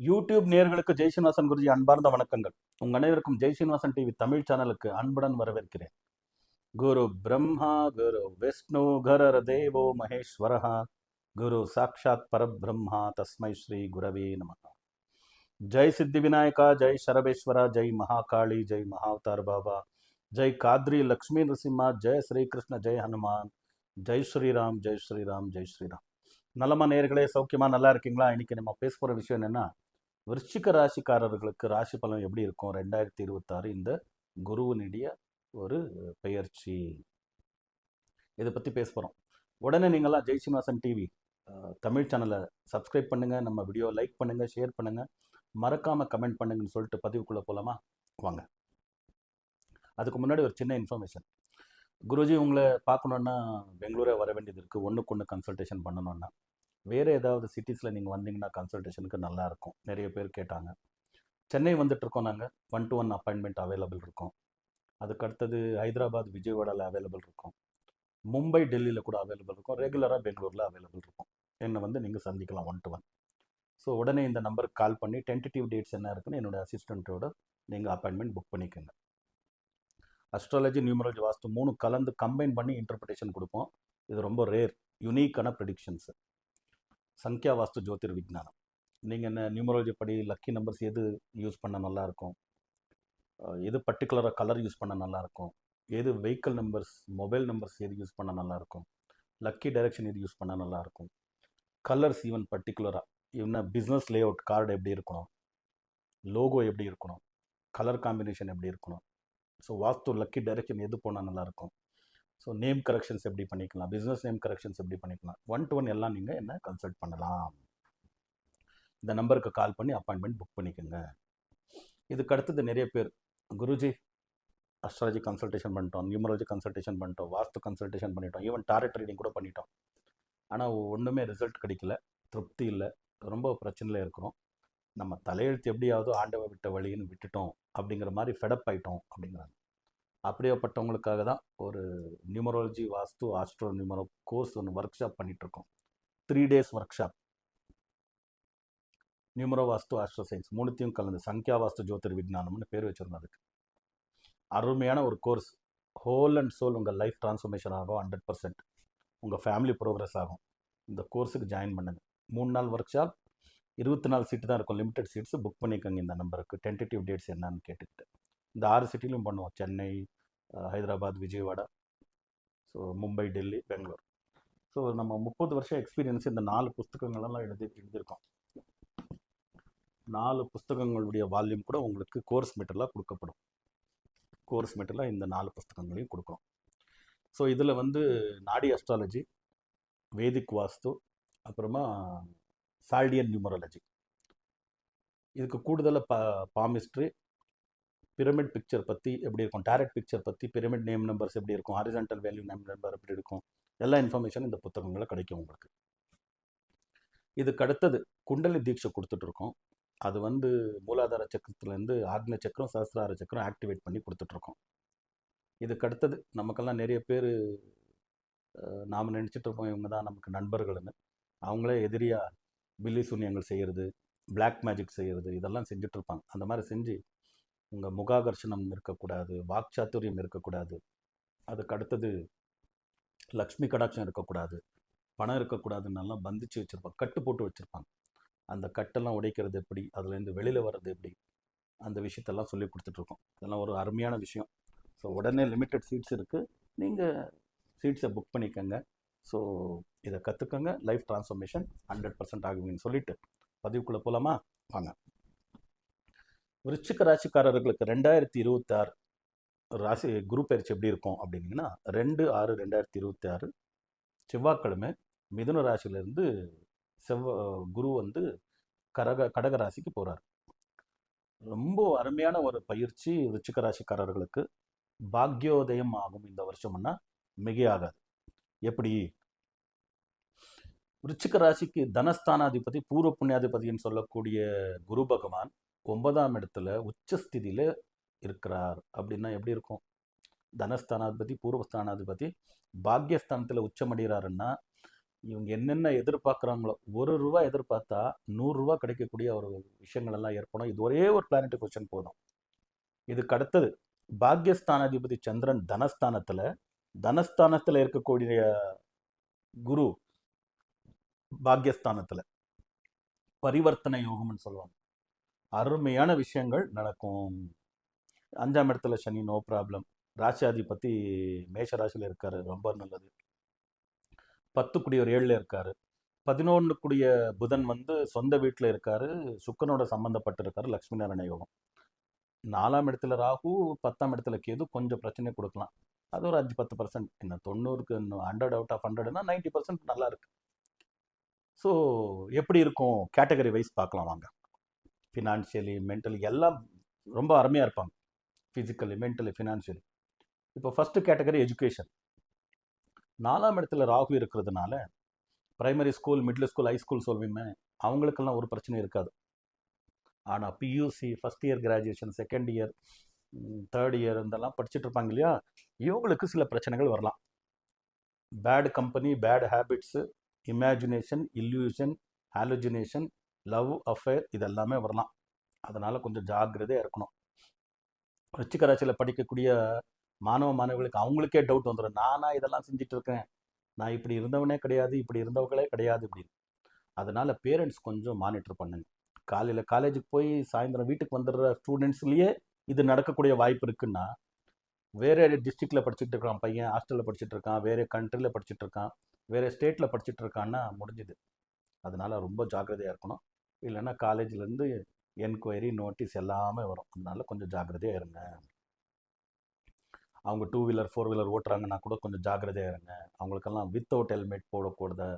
YouTube நேயர்களுக்கு ஜெய் ஸ்ரீனிவாசன் குருஜி அன்பார்ந்த வணக்கங்கள். உங்கள் அனைவருக்கும் ஜெய் ஸ்ரீனிவாசன் டிவி தமிழ் சேனலுக்கு அன்புடன் வரவேற்கிறேன். குரு பிரம்மா குரு விஷ்ணு குரு தேவோ மகேஸ்வரஹ குரு சாக்ஷாத் பரபிரம்மா தஸ்மை ஸ்ரீ குரவே நமஹ. ஜெய் சித்தி விநாயகா, ஜெய் சரபேஸ்வரா, ஜெய் மகாகாளி, ஜெய் மகாவதார் பாபா, ஜெய் காத்ரி லக்ஷ்மி நரசிம்மா, ஜெய் ஸ்ரீகிருஷ்ண, ஜெய் ஹனுமான், ஜெய் ஸ்ரீராம், ஜெய் ஸ்ரீராம், ஜெய் ஸ்ரீராம். நலமா நேயர்களே, சௌக்கியமா நல்லா இருக்கீங்களா? இன்னைக்கு நம்ம பேச போகிற விஷயம் என்னன்னா, விருச்சிக ராசிக்காரர்களுக்கு ராசி பலன் எப்படி இருக்கும் 2026 இந்த குருவினுடைய ஒரு பெயர்ச்சி. இதை பற்றி பேச போகிறோம். உடனே நீங்களாம் ஜெய் ஸ்ரீனிவாசன் டிவி தமிழ் சேனலை சப்ஸ்கிரைப் பண்ணுங்கள், நம்ம வீடியோ லைக் பண்ணுங்கள், ஷேர் பண்ணுங்கள், மறக்காமல் கமெண்ட் பண்ணுங்கன்னு சொல்லிட்டு பதிவுக்குள்ளே போகலாமா? வாங்க. அதுக்கு முன்னாடி ஒரு சின்ன இன்ஃபர்மேஷன். குருஜி, உங்களை பார்க்கணுன்னா பெங்களூரே வர வேண்டியது இருக்குது. ஒன்றுக்கு ஒன்று கன்சல்டேஷன் பண்ணணுன்னா. வேறு ஏதாவது சிட்டிஸில் நீங்கள் வந்தீங்கன்னா கன்சல்டேஷனுக்கு நல்லாயிருக்கும். நிறைய பேர் கேட்டாங்க. சென்னை வந்துட்டுருக்கோம். நாங்கள் 1-to-1 அப்பாயின்மெண்ட் அவைலபிள் இருக்கோம். அதுக்கு அடுத்தது ஹைதராபாத், விஜயவாடாவில் அவைலபிள் இருக்கும். மும்பை, டெல்லியில் கூட அவைலபிள் இருக்கும். ரெகுலராக பெங்களூரில் அவைலபிள் இருக்கும். என்னை வந்து நீங்கள் சந்திக்கலாம் 1-to-1. ஸோ உடனே இந்த நம்பருக்கு கால் பண்ணி டென்டேட்டிவ் டேட்ஸ் என்ன இருக்குன்னு என்னோடய அசிஸ்டண்ட்டோட நீங்கள் அப்பாயின்மெண்ட் புக் பண்ணிக்கோங்க. அஸ்ட்ராலஜி, நியூமராலஜி, வாஸ்து 3 கலந்து கம்பைன் பண்ணி இன்டர்பிரிட்டேஷன் கொடுப்போம். இது ரொம்ப ரேர், யுனிக்கான ப்ரெடிக்ஷன்ஸு. சங்கியா வாஸ்து ஜோதிர் விஜ்ஞானம். நீங்கள் என்ன நியூமராலஜி படி லக்கி நம்பர்ஸ் எது யூஸ் பண்ண நல்லாயிருக்கும், எது பர்டிகுலராக கலர் யூஸ் பண்ண நல்லாயிருக்கும், எது வெஹிக்கிள் நம்பர்ஸ், மொபைல் நம்பர்ஸ் எது யூஸ் பண்ண நல்லாயிருக்கும், லக்கி டைரக்ஷன் எது யூஸ் பண்ண நல்லாயிருக்கும், கலர்ஸ் ஈவன் பர்டிகுலராக என்ன பிஸ்னஸ் லே அவுட் கார்டு எப்படி இருக்கணும், லோகோ எப்படி இருக்கணும், கலர் காம்பினேஷன் எப்படி இருக்கணும், ஸோ வாஸ்து லக்கி டைரக்ஷன் எது போனால் நல்லாயிருக்கும், ஸோ நேம் கரெக்ஷன்ஸ் எப்படி பண்ணிக்கலாம், பிஸ்னஸ் நேம் கரெக்ஷன்ஸ் எப்படி பண்ணிக்கலாம், 1-to-1 எல்லாம் நீங்கள் என்ன கன்சல்ட் பண்ணலாம். இந்த நம்பருக்கு கால் பண்ணி அப்பாயின்மெண்ட் புக் பண்ணிக்கோங்க. இதுக்கு அடுத்தது நிறைய பேர், குருஜி அஸ்ட்ராலஜி கன்சல்டேஷன் பண்ணிட்டோம், நியூமராலஜி கன்சல்டேஷன் பண்ணிட்டோம், வாஸ்து கன்சல்டேஷன் பண்ணிட்டோம், ஈவன் டாரட் ரீடிங் கூட பண்ணிட்டோம், ஆனால் ஒன்றுமே ரிசல்ட் கிடைக்கல, திருப்தி இல்லை, ரொம்ப பிரச்சனையில் இருக்கிறோம், நம்ம தலையெழுத்து எப்படியாவது ஆண்டவ விட்ட வழின்னு விட்டுட்டோம் அப்படிங்கிற மாதிரி ஃபெடப் ஆகிட்டோம் அப்படிங்கிறாங்க. அப்படியேப்பட்டவங்களுக்காக தான் ஒரு நியூமராலஜி, வாஸ்து, ஆஸ்ட்ரோ நியூமரோ கோர்ஸ் ஒன்று ஒர்க் ஷாப் பண்ணிகிட்ருக்கோம். 3 days ஒர்க் ஷாப். நியூமரோ, வாஸ்து, ஆஸ்ட்ரோ சயின்ஸ் 3த்தையும் கலந்து சங்கியா வாஸ்து ஜோதிர் விஜ்ஞானம்னு பேர் வச்சுருந்தோம். அதுக்கு அருமையான ஒரு கோர்ஸ். ஹோல் அண்ட் சோல் உங்கள் லைஃப் ட்ரான்ஸ்ஃபர்மேஷன் ஆகும். 100% உங்கள் ஃபேமிலி ப்ரோக்ரஸ் ஆகும். இந்த கோர்ஸுக்கு ஜாயின் பண்ணுங்கள். 3 நாள் ஒர்க் ஷாப், 24 சீட்டு தான் இருக்கும், லிமிடெட் சீட்ஸ். புக் பண்ணிக்கோங்க இந்த நம்பருக்கு. டென்டேட்டிவ் டேட்ஸ் என்னன்னு கேட்டுக்கிட்டு. இந்த 6 சிட்டிலையும் பண்ணுவோம். சென்னை, ஹைதராபாத், விஜயவாடா, ஸோ மும்பை, டெல்லி, பெங்களூர். ஸோ நம்ம 30 வருஷம் எக்ஸ்பீரியன்ஸ் இந்த 4 புஸ்தகங்களெல்லாம் எழுதியிருக்கோம். 4 புஸ்தகங்களுடைய வால்யூம் கூட உங்களுக்கு கோர்ஸ் மெட்டீரியலாக கொடுக்கப்படும். கோர்ஸ் மெட்டீரியலாக இந்த 4 புஸ்தகங்களையும் கொடுக்குறோம். ஸோ இதில் வந்து நாடி அஸ்ட்ராலஜி, வேதிக் வாஸ்து, அப்புறமா சால்டியன் நியூமராலஜி, இதுக்கு கூடுதலாக பாமிஸ்ட்ரி, பிரமிட் பிக்சர் பற்றி எப்படி இருக்கும், டாரட் பிக்சர் பற்றி, பிரமிட் நேம் நம்பர்ஸ் எப்படி இருக்கும், ஹாரிசான்டல் வேல்யூ நேம் நம்பர் எப்படி இருக்கும், எல்லா இன்ஃபர்மேஷன் இந்த புத்தகங்களில் கிடைக்கும் உங்களுக்கு. இதுக்கு அடுத்தது குண்டலி தீட்சை கொடுத்துட்ருக்கோம். அது வந்து மூலாதார சக்கரத்துலேருந்து ஆக்ன சக்கரம், சஹஸ்ரார சக்கரம் ஆக்டிவேட் பண்ணி கொடுத்துட்ருக்கோம். இதுக்கு அடுத்தது நமக்கெல்லாம் நிறைய பேர் நாம் நினச்சிட்டு இருப்போம் இவங்க தான் நமக்கு நண்பர்கள்னு. அவங்களே எதிரியாக பில்லி சூன்யங்கள் செய்கிறது, பிளாக் மேஜிக் செய்கிறது, இதெல்லாம் செஞ்சிட்ருப்பாங்க. அந்த மாதிரி செஞ்சு உங்கள் முகாகர்ஷணம் இருக்கக்கூடாது, வாக்சாத்துரியம் இருக்கக்கூடாது, அதுக்கு அடுத்தது லக்ஷ்மி கடாட்சம் இருக்கக்கூடாது, பணம் இருக்கக்கூடாதுன்னெல்லாம் பந்திச்சு வச்சுருப்பாங்க, கட்டு போட்டு வச்சுருப்பாங்க. அந்த கட்டெல்லாம் உடைக்கிறது எப்படி, அதுலேருந்து வெளியில் வர்றது எப்படி, அந்த விஷயத்தெல்லாம் சொல்லி கொடுத்துட்ருக்கோம். இதெல்லாம் ஒரு அருமையான விஷயம். ஸோ உடனே லிமிட்டட் சீட்ஸ் இருக்குது, நீங்கள் சீட்ஸை புக் பண்ணிக்கோங்க. ஸோ இதை கற்றுக்கங்க. லைஃப் ட்ரான்ஸ்ஃபர்மேஷன் 100% ஆகுவீங்கன்னு சொல்லிவிட்டு பதிவுக்குள்ளே போகலாமா? வாங்க. விருச்சிக ராசிக்காரர்களுக்கு 2026 ராசி குரு பயிற்சி எப்படி இருக்கும் அப்படின்னீங்கன்னா, 2/6/2026 செவ்வாய்க்கிழமை மிதுன ராசியிலேருந்து குரு வந்து கடக ராசிக்கு போகிறார். ரொம்ப அருமையான ஒரு பயிற்சி. விருச்சிக ராசிக்காரர்களுக்கு பாக்யோதயம் ஆகும் இந்த வருஷம்னா மிகையாகாது. எப்படி? விருச்சிக ராசிக்கு தனஸ்தானாதிபதி, பூர்வ புண்ணியாதிபதினு சொல்லக்கூடிய குரு பகவான் 9ஆம் இடத்துல உச்சஸ்திதியில் இருக்கிறார். அப்படின்னா எப்படி இருக்கும்? தனஸ்தானாதிபதி, பூர்வஸ்தானாதிபதி பாக்யஸ்தானத்தில் உச்சமடைகிறாருன்னா இவங்க என்னென்ன எதிர்பார்க்குறாங்களோ, ரூ. 1 எதிர்பார்த்தா ரூ. 100 கிடைக்கக்கூடிய ஒரு விஷயங்கள் எல்லாம் ஏற்படும். இது ஒரே ஒரு பிளானெட் கொஸ்டின் போதும். இதுக்கு அடுத்தது பாக்யஸ்தானாதிபதி சந்திரன் தனஸ்தானத்துல இருக்கக்கூடிய குரு பாக்யஸ்தானத்துல பரிவர்த்தனை யோகம்னு சொல்லுவாங்க. அருமையான விஷயங்கள் நடக்கும். 5ஆம் இடத்துல சனி, நோ ப்ராப்ளம். ராசியாதிபதி மேஷ ராசியில் இருக்காரு, ரொம்ப நல்லது. 10 குடியவர் 7ல் இருக்காரு. 11 குடிய புதன் வந்து சொந்த வீட்டில் இருக்காரு, சுக்கரனோட சம்பந்தப்பட்டிருக்காரு, லக்ஷ்மி நாராயண யோகம். 4ஆம் இடத்துல ராகு, 10ஆம் இடத்துல கேது கொஞ்சம் பிரச்சனை கொடுக்கலாம். அது ஒரு 5-10%. இன்னும் 90க்கு 100 அவுட் ஆஃப் 100னா 90% நல்லா இருக்கு. ஸோ எப்படி இருக்கும் கேட்டகரி வைஸ் பார்க்கலாம் வாங்க. ஃபினான்ஷியலி, மென்டலி எல்லாம் ரொம்ப அருமையாக இருப்பாங்க. Physically, mentally, financially. இப்போ ஃபஸ்ட்டு கேட்டகரி எஜுகேஷன். 4ஆம் இடத்துல ராகு இருக்கிறதுனால primary school, middle school, high school சொல்வீங்க, அவங்களுக்கெல்லாம் ஒரு பிரச்சனை இருக்காது. ஆனால் PUC, first year graduation, second year, third year இதெல்லாம் படிச்சுட்டு இருப்பாங்க இல்லையா, இவங்களுக்கு சில பிரச்சனைகள் வரலாம். Bad company, bad habits, imagination, illusion, hallucination, love affair இதெல்லாமே வரலாம். அதனால் கொஞ்சம் ஜாக்கிரதையாக இருக்கணும். ரிச்சிக ராசியில் படிக்கக்கூடிய மாணவ மாணவிகளுக்கு அவங்களுக்கே டவுட் வந்துடும், நானா இதெல்லாம் செஞ்சுட்டு இருக்கேன், நான் இப்படி இருந்தவனே கிடையாது, இப்படி இருந்தவங்களே கிடையாது இப்படின்னு. அதனால் பேரண்ட்ஸ் கொஞ்சம் மானிட்டர் பண்ணுங்க. காலையில் காலேஜுக்கு போய் சாயந்தரம் வீட்டுக்கு வந்துடுற ஸ்டூடெண்ட்ஸ்லேயே இது நடக்கக்கூடிய வாய்ப்பு இருக்குன்னா, வேறு டிஸ்ட்ரிக்டில் படிச்சுட்டு இருக்கான் பையன், ஹாஸ்டலில் படிச்சுட்டு இருக்கான், வேறு கண்ட்ரியில் படிச்சுட்டு இருக்கான், வேறு ஸ்டேட்டில் படிச்சுட்டு இருக்கான்னா முடிஞ்சுது. அதனால் ரொம்ப ஜாக்கிரதையாக இருக்கணும். இல்லைன்னா காலேஜ்லேருந்து என்கொயரி, நோட்டீஸ் எல்லாமே வரும். அதனால் கொஞ்சம் ஜாக்கிரதையாக இருங்க. அவங்க 2 வீலர் 4 வீலர் ஓட்டுறாங்கன்னா கூட கொஞ்சம் ஜாக்கிரதையாக இருங்க. அவங்களுக்கெல்லாம் வித்தவுட் ஹெல்மெட் போடக்கூடாது,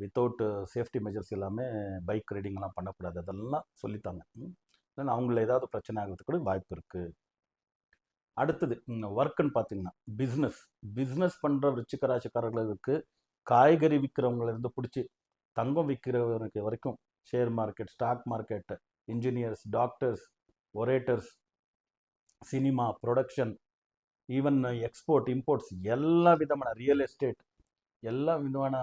வித்தவுட் சேஃப்டி மெஜர்ஸ் எல்லாமே பைக் ரைடிங்லாம் பண்ணக்கூடாது. அதெல்லாம் சொல்லித்தாங்க. இல்லைன்னா அவங்கள ஏதாவது பிரச்சனை ஆகிறதுக்கு கூட வாய்ப்பு இருக்குது. அடுத்தது ஒர்க்குன்னு பார்த்தீங்கன்னா பிஸ்னஸ் பண்ணுற ரிச்சிக ராசிக்காரர்களுக்கு காய்கறி விற்கிறவங்களிருந்து பிடிச்சி தங்கம் விற்கிறவருக்கு வரைக்கும், share market, stock market, engineers, doctors, orators, cinema, production, even export, imports, எல்லா விதமான ரியல் எஸ்டேட், எல்லா விதமான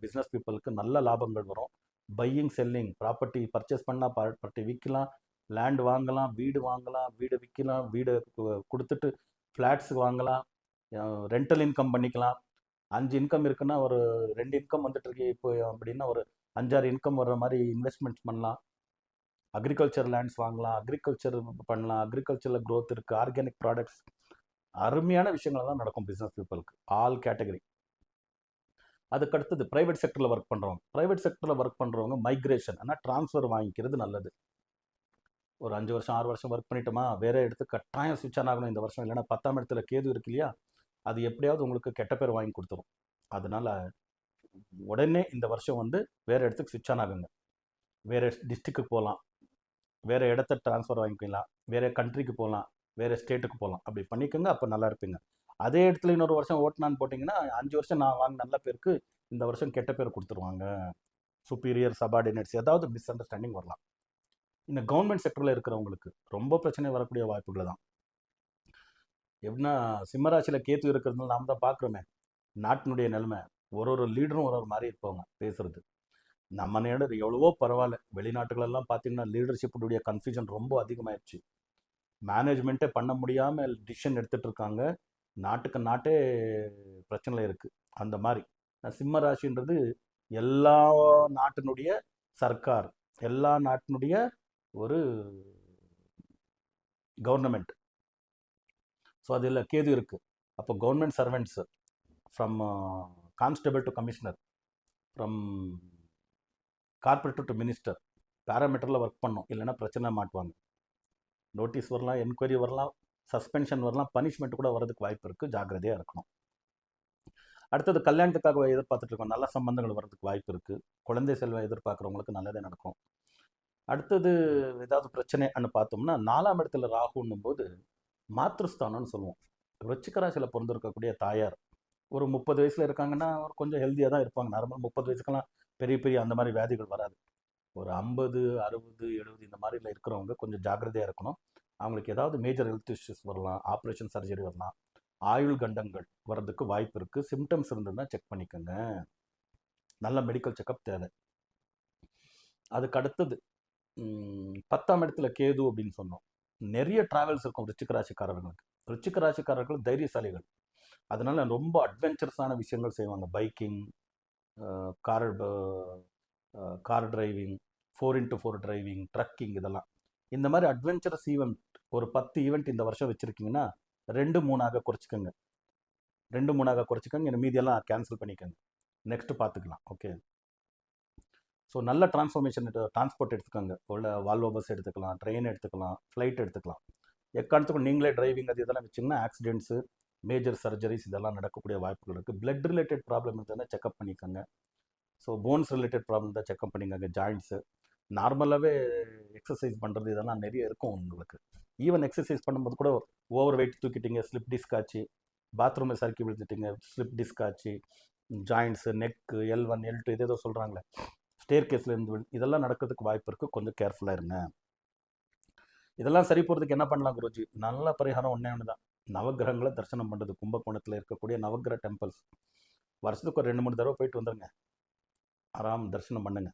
பிஸ்னஸ் பீப்புளுக்கு நல்ல லாபங்கள் வரும். பையிங், செல்லிங், ப்ராப்பர்ட்டி பர்ச்சேஸ் பண்ணால் ப்ராப்பர்ட்டி விற்கலாம், லேண்ட் வாங்கலாம், வீடு விற்கலாம், வீடு கொடுத்துட்டு ஃப்ளாட்ஸ் வாங்கலாம், ரெண்டல் இன்கம் பண்ணிக்கலாம். 5 இன்கம் இருக்குன்னா ஒரு 2 இன்கம் வந்துட்டு இருக்கு இப்போ அப்படின்னா ஒரு 5-6 இன்கம் வர்ற மாதிரி இன்வெஸ்ட்மெண்ட்ஸ் பண்ணலாம். அக்ரிகல்ச்சர் லேண்ட்ஸ் வாங்கலாம், அக்ரிகல்ச்சர் பண்ணலாம், அக்ரிகல்ச்சரில் க்ரோத் இருக்குது, ஆர்கானிக் ப்ராடக்ட்ஸ், அருமையான விஷயங்கள் தான் நடக்கும் பிஸ்னஸ் பீப்புளுக்கு, ஆல் கேட்டகரி. அதுக்கடுத்தது ப்ரைவேட் செக்டரில் ஒர்க் பண்ணுறவங்க மைக்ரேஷன், ஆனால் ட்ரான்ஸ்ஃபர் வாங்கிக்கிறது நல்லது. ஒரு 5 வருஷம் 6 வருஷம் ஒர்க் பண்ணிட்டோமா, வேறு இடத்துக்கு கட்டாயம் ஸ்விட்ச் ஆன் ஆகணும் இந்த வருஷம். இல்லைன்னா 10ஆம் இடத்துல கேது இருக்கு இல்லையா, அது எப்படியாவது உங்களுக்கு கெட்ட பேர் வாங்கி கொடுத்துரும். அதனால் உடனே இந்த வருஷம் வந்து வேறு இடத்துக்கு ஸ்விட்ச் ஆன் ஆகுங்க. வேறு டிஸ்ட்ரிக்ட்டுக்கு போகலாம், வேறு இடத்த ட்ரான்ஸ்ஃபர் வாங்கிக்கலாம், வேறு கண்ட்ரிக்கு போகலாம், வேறு ஸ்டேட்டுக்கு போகலாம். அப்படி பண்ணிக்கோங்க, அப்போ நல்லா இருப்பீங்க. அதே இடத்துல இன்னொரு வருஷம் ஓட்டினான்னு போட்டிங்கன்னா 5 வருஷம் நான் வாங்க நல்ல பேருக்கு இந்த வருஷம் கெட்ட பேர் கொடுத்துருவாங்க. சுப்பீரியர், சபார்டினேட்ஸ், ஏதாவது மிஸ் அண்டர்ஸ்டாண்டிங் வரலாம். இந்த கவர்மெண்ட் செக்டரில் இருக்கிறவங்களுக்கு ரொம்ப பிரச்சனை வரக்கூடிய வாய்ப்புகள் தான். எப்படின்னா சிம்மராசியில் கேத்து இருக்கிறதுனால நாம் தான் பார்க்குறோமே நாட்டினுடைய நிலைமை. ஒரு லீடரும் ஒரு மாதிரி இருப்பாங்க பேசுறது. நம்ம நேரம் எவ்வளவோ பரவாயில்ல, வெளிநாட்டுகளெல்லாம் பார்த்தீங்கன்னா லீடர்ஷிப்புடைய கன்ஃபியூஷன் ரொம்ப அதிகமாகிடுச்சு. மேனேஜ்மெண்ட்டே பண்ண முடியாமல் டிசிஷன் எடுத்துகிட்டு இருக்காங்க. நாட்டே பிரச்சனையில் இருக்குது. அந்த மாதிரி சிம்ம ராசின்றது எல்லா நாட்டினுடைய சர்க்கார், எல்லா நாட்டினுடைய ஒரு கவர்னமெண்ட். ஸோ அதில் கேது இருக்குது. அப்போ government servants from constable to commissioner, from corporator to minister, பேராமீட்டரில் ஒர்க் பண்ணோம். இல்லைன்னா பிரச்சனை மாட்டுவாங்க. நோட்டீஸ் வரலாம், என்கொயரி வரலாம், சஸ்பென்ஷன் வரலாம், பனிஷ்மெண்ட் கூட வரதுக்கு வாய்ப்பு இருக்குது. ஜாக்கிரதையாக இருக்கணும். அடுத்தது கல்யாணத்துக்காக எதிர்பார்த்துட்டு இருக்கோம், நல்ல சம்பந்தங்கள் வரதுக்கு வாய்ப்பு இருக்குது. குழந்தை செல்வம் எதிர்பார்க்குறவங்களுக்கு நல்லதே நடக்கும். அடுத்தது ஏதாவது பிரச்சனைன்னு பார்த்தோம்னா 4ஆம் இடத்துல ராகுன்னும் போது மாத்ருஸ்தானம்னு சொல்லுவோம். ரிச்சிக ராசியில் பிறந்திருக்கக்கூடிய தாயார் ஒரு 30 வயசில் இருக்காங்கன்னா ஒரு கொஞ்சம் ஹெல்த்தியாக தான் இருப்பாங்க. நார்மல் 30 வயசுக்கெல்லாம் பெரிய அந்த மாதிரி வியாதிகள் வராது. ஒரு 50, 60, 70 இந்த மாதிரில இருக்கிறவங்க கொஞ்சம் ஜாக்கிரதையாக இருக்கணும். அவங்களுக்கு ஏதாவது மேஜர் ஹெல்த் இஷ்யூஸ் வரலாம், ஆப்ரேஷன் சர்ஜரி வரலாம், ஆயுள் கண்டங்கள் வர்றதுக்கு வாய்ப்பு இருக்குது. சிம்டம்ஸ் இருந்ததுன்னா செக் பண்ணிக்கோங்க. நல்ல மெடிக்கல் செக்கப் தேவை. அதுக்கு அடுத்தது 10ஆம் இடத்துல கேது அப்படின்னு சொன்னோம். நிறைய டிராவல்ஸ் இருக்கும் ரிச்சிக ராசிக்காரர்களுக்கு. ரிச்சிக ராசிக்காரர்கள் தைரியசாலிகள். அதனால ரொம்ப அட்வென்ச்சரஸான விஷயங்கள் செய்வாங்க. Biking, car car driving, 4x4 driving, trekking, இதெல்லாம். இந்த மாதிரி அட்வென்ச்சரஸ் ஈவெண்ட் ஒரு 10 ஈவெண்ட் இந்த வருஷம் வச்சுருக்கீங்கன்னா 2-3ஆக குறைச்சிக்கோங்க. 2-3ஆக குறைச்சிக்கோங்க. மீதியெல்லாம் கேன்சல் பண்ணிக்கோங்க. நெக்ஸ்ட் பார்த்துக்கலாம். ஓகே. ஸோ நல்ல டிரான்ஸ்போர்ட் எடுத்துக்கோங்க. உள்ள வால்வோ பஸ் எடுத்துக்கலாம், ட்ரெயின் எடுத்துக்கலாம், ஃப்ளைட் எடுத்துக்கலாம். எக்காரணத்துக்கும் நீங்களே டிரைவிங் அது இதெல்லாம் வச்சிங்கன்னா ஆக்சிடென்ட்ஸு, மேஜர் சர்ஜரிஸ் இதெல்லாம் நடக்கக்கூடிய வாய்ப்புகள் இருக்குது. பிளட் ரிலேட்டட் ப்ராப்ளம் இருந்ததுன்னா செக்அப் பண்ணிக்கோங்க. ஸோ போன்ஸ் ரிலேட்டட் ப்ராப்ளம் தான் செக்அப் பண்ணிக்கோங்க. ஜாயின்ட்ஸு நார்மலாகவே எக்ஸசைஸ் பண்ணுறது இதெல்லாம் நிறைய இருக்கும் உங்களுக்கு. ஈவன் எக்ஸசைஸ் பண்ணும்போது கூட ஓவர் வெயிட் தூக்கிட்டீங்க, ஸ்லிப் டிஸ்க் ஆச்சு, பாத்ரூமில் சறுக்கி விழுந்துட்டீங்க, ஸ்லிப் டிஸ்க் ஆச்சு, ஜாயின்ட்ஸு, நெக்கு, L1 L2 ஏதோ சொல்கிறாங்களே, ஸ்டேர் கேஸில் இருந்து இதெல்லாம் நடக்கிறதுக்கு வாய்ப்பு இருக்குது. கொஞ்சம் கேர்ஃபுல்லாக இருங்க. இதெல்லாம் சரி போகிறதுக்கு என்ன பண்ணலாம் குருஜி? நல்ல பரிகாரம் ஒன்று தான். நவகிரகங்களை தரிசனம் பண்ணுறது. கும்பகோணத்தில் இருக்கக்கூடிய நவகிரக டெம்பிள்ஸ் வருஷத்துக்கு ஒரு 2-3 தடவை போயிட்டு வந்துடுங்க. ஆறாம் தரிசனம் பண்ணுங்க.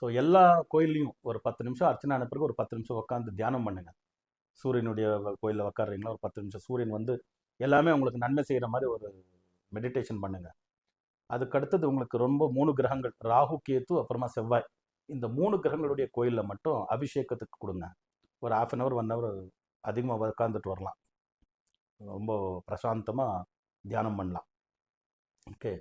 ஸோ எல்லா கோயில்லையும் ஒரு 10 நிமிஷம் அர்ச்சனை ஆன பிறகு ஒரு 10 நிமிஷம் உட்காந்து தியானம் பண்ணுங்க. சூரியனுடைய கோயிலில் உட்காடுறீங்களா, ஒரு 10 நிமிஷம் சூரியன் வந்து எல்லாமே உங்களுக்கு நன்மை செய்கிற மாதிரி ஒரு மெடிடேஷன் பண்ணுங்க. அதுக்கு அடுத்தது உங்களுக்கு ரொம்ப 3 கிரகங்கள், ராகு, கேத்து, அப்புறமா செவ்வாய், இந்த 3 கிரகங்களுடைய கோயிலில் மட்டும் அபிஷேகத்துக்கு கொடுங்க. ஒரு 1/2 அன் ஹவர் 1 ஹவர் அதிகமாக உட்காந்துட்டு வரலாம். ரொம்ப பிரசாந்தமாக தியானம் பண்ணலாம். ஓகே.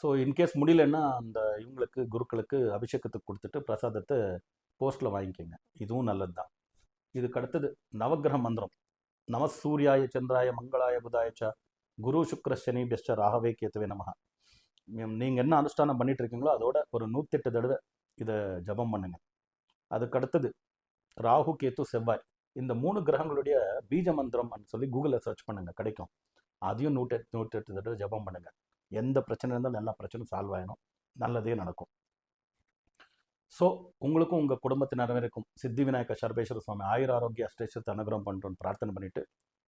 ஸோ இன்கேஸ் முடியலன்னா அந்த இவங்களுக்கு குருக்களுக்கு அபிஷேகத்துக்கு கொடுத்துட்டு பிரசாதத்தை போஸ்ட்டில் வாங்கிக்கோங்க. இதுவும் நல்லது தான். இதுக்கு அடுத்தது நவகிரக மந்திரம். நம சூர்யாய சந்திராய மங்களாய புதாயச்சா குரு சுக்ர சனி பெஸ்ட ராகவே கேத்துவே நமகா. நீங்கள் என்ன அனுஷ்டானம் பண்ணிட்டு இருக்கீங்களோ அதோட ஒரு 108 தடவை இதை ஜபம் பண்ணுங்க. அதுக்கு அடுத்தது ராகு, கேத்து, செவ்வாய், இந்த 3 கிரகங்களுடைய பீஜ மந்திரம் சொல்லி கூகுளில் சர்ச் பண்ணுங்க, கிடைக்கும். அதையும் 108 தடவை ஜபம் பண்ணுங்க. எந்த பிரச்சனை இருந்தாலும் எல்லா பிரச்சனையும் சால்வ் ஆகிடும், நல்லதே நடக்கும். ஸோ உங்களுக்கும் உங்கள் குடும்பத்தினருக்கும் சித்தி விநாயக சர்வேஸ்வர சுவாமி ஆயுர ஆரோக்கிய அஷ்டேஸ்வரத்தை அனுகிரகம் பண்ணுறோன்னு பிரார்த்தனை பண்ணிட்டு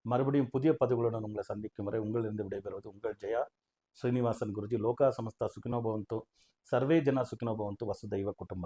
மறுபடியும் புதிய பதிவுகளுடன் உங்களை சந்திக்கும் வரை உங்களிருந்து விடைபெறுவது உங்கள் ஜெயா ஸ்ரீனிவாசன் குருஜி. லோகா சமஸ்தா சுகினோ பவந்து, சர்வே ஜனா சுகினோ பவந்து, வசுதைவ குடும்பகம்.